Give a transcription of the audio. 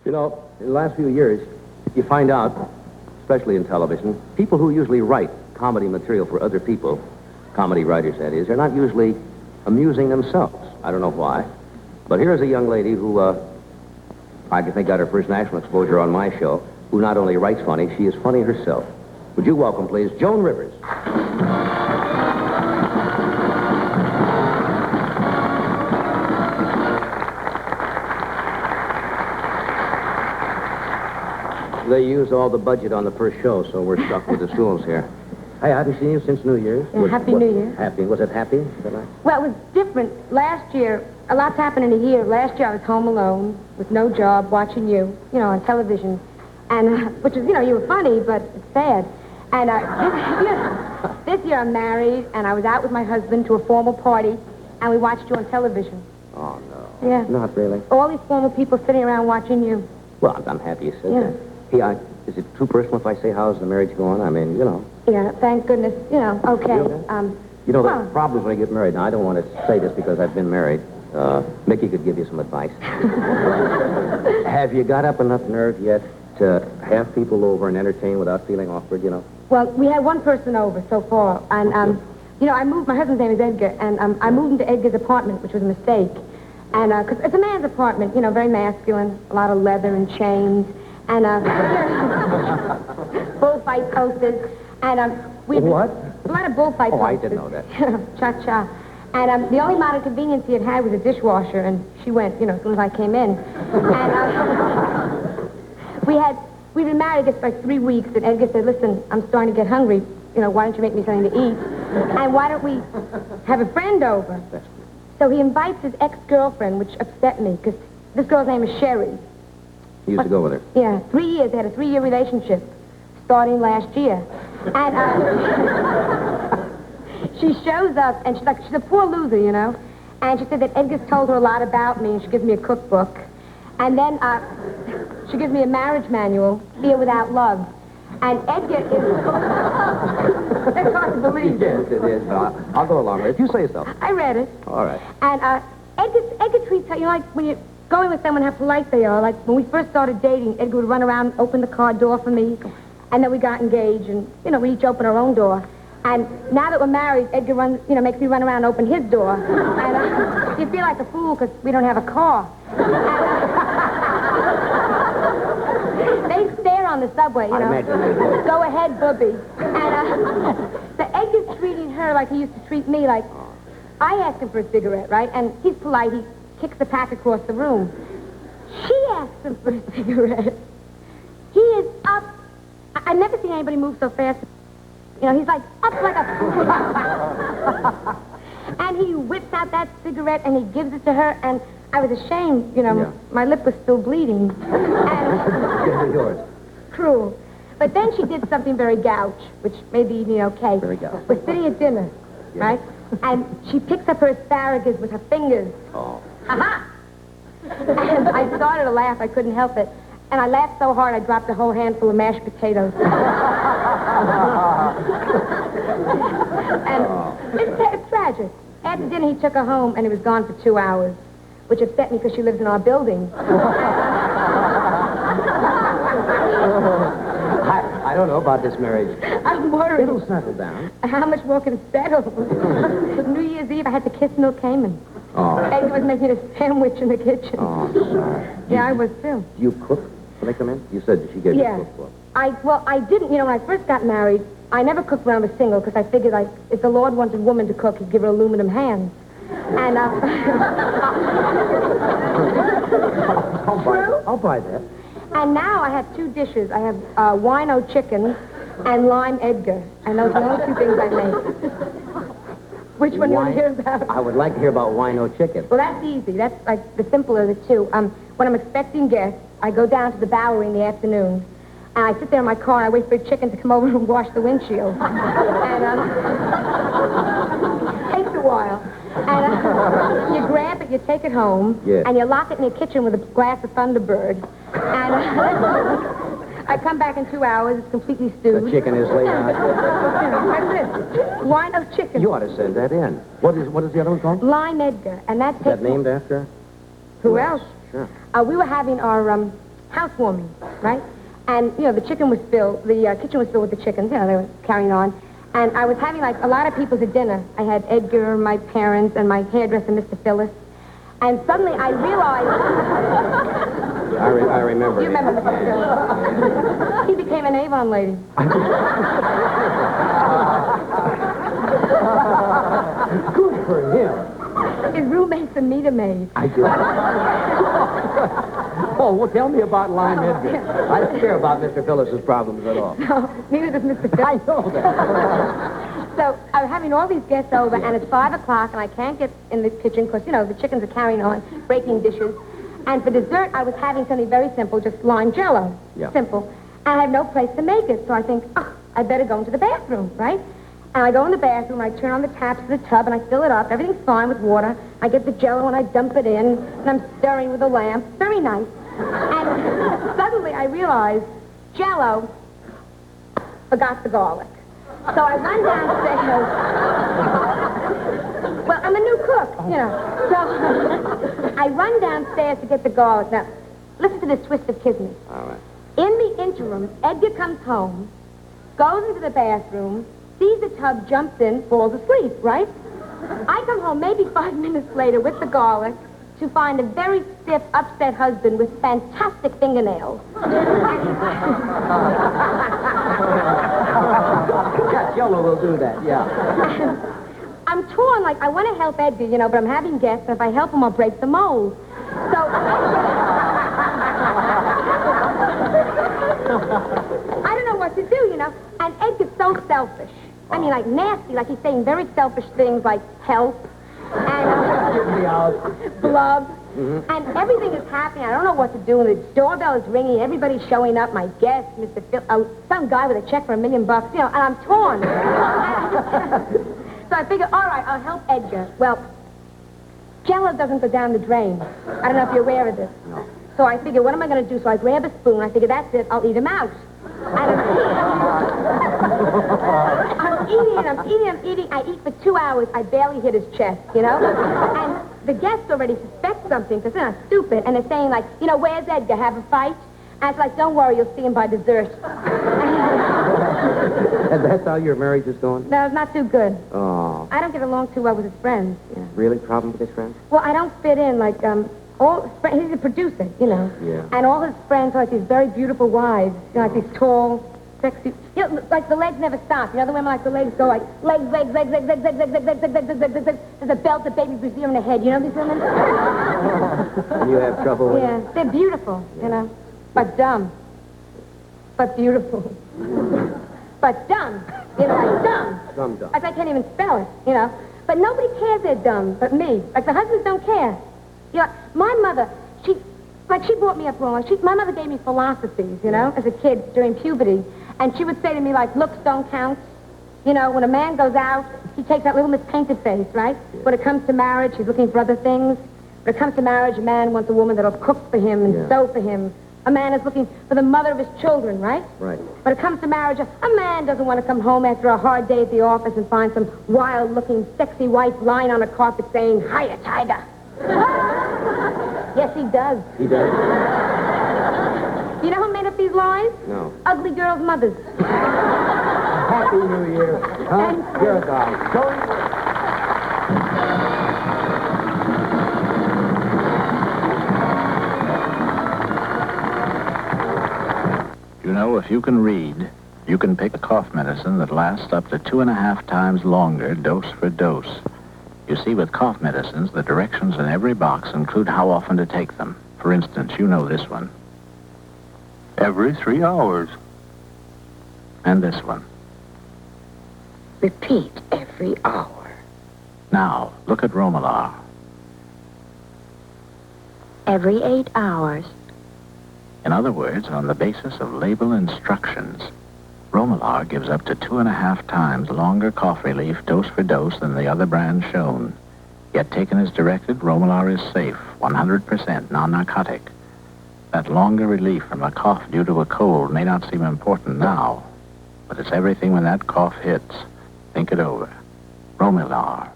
You know, in the last few years, you find out, especially in television, people who usually write comedy material for other people, comedy writers, that is, are not usually amusing themselves. I don't know why. But here's a young lady who, I think got her first national exposure on my show, who not only writes funny, she is funny herself. Would you welcome, please, Joan Rivers. They used all the budget on the first show, so we're stuck with the stools here. Hey, I haven't seen you since New Year's. Yeah, Happy New Year. Happy. Was it happy? Is that right? Well, it was different. Last year, a lot's happened in a year. Last year I was home alone with no job, watching you on television. And, which is, you were funny, but it's sad. And this year I'm married, and I was out with my husband to a formal party, and we watched you on television. Oh, no. Yeah. Not really. All these formal people sitting around watching you. Well, I'm happy you said Yeah. that. Hey, is it too personal if I say how's the marriage going? I mean, Yeah, thank goodness. Okay. The problems when I get married. Now, I don't want to say this because I've been married. Mickey could give you some advice. Have you got up enough nerve yet to have people over and entertain without feeling awkward, Well, we had one person over so far, and, I moved, my husband's name is Edgar, and I moved into Edgar's apartment, which was a mistake. And, because it's a man's apartment, very masculine, a lot of leather and chains, and, bullfight posters, and, What? A lot of bullfight posters. Oh, I didn't know that. Cha-cha. And, the only modern convenience he had was a dishwasher, and she went, as soon as I came in. And, we'd been married just for like 3 weeks, and Edgar said, listen, I'm starting to get hungry. Why don't you make me something to eat? And why don't we have a friend over? So he invites his ex-girlfriend, which upset me, because this girl's name is Sherry. You used to go with her. Yeah, 3 years. They had a 3-year relationship, starting last year. And she shows up, and she's a poor loser, And she said that Edgar's told her a lot about me, and she gives me a cookbook. And then she gives me a marriage manual, Fear Without Love. And Edgar is... That's hard to believe. Yes, it is, but I'll go along with it. You say so. I read it. All right. And Edgar treats her, like when you're going with someone, how polite they are. Like when we first started dating, Edgar would run around, open the car door for me, and then we got engaged, and, we each opened our own door. And now that we're married, Edgar runs, makes me run around and open his door. And you feel like a fool because we don't have a car. They stare on the subway, I imagine they do. Go ahead, booby. And so Edgar's treating her like he used to treat me, like I asked him for a cigarette, right? And he's polite. He kicks the pack across the room. She asks him for a cigarette. He is up. I've never seen anybody move so fast. He's like up like a... And he whips out that cigarette and he gives it to her, and I was ashamed, my lip was still bleeding. And yours. Cruel. But then she did something very gouch, which made the evening okay. Very gouch. We're sitting at dinner, right? And she picks up her asparagus with her fingers. Oh. Aha! And I started to laugh. I couldn't help it. And I laughed so hard I dropped a whole handful of mashed potatoes. And it's tragic. After dinner, he took her home, and he was gone for 2 hours, which upset me because she lives in our building. I don't know about this marriage. I'm worried. It'll settle down. How much more can it settle? With New Year's Eve, I had to kiss Milk Cayman. Oh. Edgar was making a sandwich in the kitchen. Oh, sorry. Yeah, I was too. Do you cook when they come in? You said that she gave you a cookbook. I didn't. When I first got married, I never cooked when I was single because I figured, if the Lord wanted a woman to cook, he'd give her aluminum hands. And, I'll buy that. And now I have 2 dishes. I have wino chicken and lime Edgar. And those are the only 2 things I make. Which one do you want to hear about? I would like to hear about wino chicken. Well, that's easy. That's like the simpler of the 2. When I'm expecting guests, I go down to the Bowery in the afternoon, and I sit there in my car and I wait for a chicken to come over and wash the windshield. And takes a while. And you grab it, you take it home, and you lock it in your kitchen with a glass of Thunderbird. And I come back in 2 hours. It's completely stewed. The chicken is laid out. That's it. Wino chicken. You ought to send that in. What is the other one called? Lime Edgar, and that Is that named after? Who else? Sure. We were having our housewarming, right? And, you know, the kitchen was filled with the chickens. You know, they were carrying on. And I was having, like, a lot of people to dinner. I had Edgar, my parents, and my hairdresser, Mr. Phyllis. And suddenly I realized... I remember. You remember Mr. Phyllis? He became an Avon lady. Good for him. His roommate's a meter maid. I do. Oh, well, tell me about Lime Edgar. I don't care about Mr. Phyllis's problems at all. No, neither does Mr. Phyllis. I know that. So I'm having all these guests over, and it's 5 o'clock, and I can't get in the kitchen because, you know, the chickens are carrying on, breaking dishes. And for dessert, I was having something very simple, just lime jello. Yeah. Simple. And I have no place to make it, so I think, I better go into the bathroom, right? And I go in the bathroom, I turn on the taps of the tub, and I fill it up. Everything's fine with water. I get the jello, and I dump it in, and I'm stirring with a lamp. Very nice. And suddenly I realized jello forgot the garlic. So I run downstairs. Well, I'm a new cook, you know. So I run downstairs to get the garlic. Now, listen to this twist of kismet. All right. In the interim, Edgar comes home, goes into the bathroom, sees the tub, jumps in, falls asleep, right? I come home maybe 5 minutes later with the garlic to find a very stiff, upset husband with fantastic fingernails. Yeah, Jello will do that, yeah. I'm torn, like, I want to help Edgar, you know, but I'm having guests, and if I help him, I'll break the mold. So... I don't know what to do, you know. And Edgar's so selfish. I mean, like, nasty, like he's saying very selfish things like help and blub. Mm-hmm. And everything is happening. I don't know what to do. And the doorbell is ringing. Everybody's showing up. My guest, Mr. Phil, some guy with a check for $1 million, you know, and I'm torn. So I figured, all right, I'll help Edgar. Well, Jello doesn't go down the drain. I don't know if you're aware of this. No. So I figured, what am I going to do? So I grab a spoon. I figured, that's it. I'll eat him out. And I'm eating. I eat for 2 hours. I barely hit his chest, you know? And the guests already suspect something because they're not stupid. And they're saying, like, you know, where's Edgar? Have a fight? And it's like, don't worry, you'll see him by dessert. And that's how your marriage is going? No, it's not too good. Oh. I don't get along too well with his friends. You know? Really? Problem with his friends? Well, I don't fit in. Like, he's a producer, you know. Yeah. And all his friends are like these very beautiful wives. You know, like these tall, sexy... You know, like the legs never stop. You know, the women like the legs go like legs. There's a belt, the baby brazier in the head. You know these women? And you have trouble with Yeah, they're beautiful, you know. But dumb. But beautiful. But dumb. You know, like dumb. Dumb. Like I can't even spell it, you know. But nobody cares they're dumb but me. Like the husbands don't care. You know, my mother, she brought me up wrong. My mother gave me philosophies, you know, as a kid during puberty. And she would say to me, like, looks don't count. You know, when a man goes out, he takes that little mispainted face, right? Yeah. When it comes to marriage, he's looking for other things. When it comes to marriage, a man wants a woman that'll cook for him and sew for him. A man is looking for the mother of his children, right? Right. When it comes to marriage, a man doesn't want to come home after a hard day at the office and find some wild-looking, sexy wife lying on a carpet saying, hiya, tiger. Yes, he does. He does? You know who made up these lies? No. Ugly girls' mothers. Happy New Year. Huh? You're a guy. You know, if you can read, you can pick a cough medicine that lasts up to 2.5 times longer, dose for dose. You see, with cough medicines, the directions in every box include how often to take them. For instance, you know this one. Every 3 hours. And this one. Repeat every hour. Now, look at Romalar. Every 8 hours. In other words, on the basis of label instructions, Romalar gives up to 2.5 times longer cough relief dose for dose than the other brands shown. Yet taken as directed, Romalar is safe, 100% non-narcotic. That longer relief from a cough due to a cold may not seem important now, but it's everything when that cough hits. Think it over. Romalar.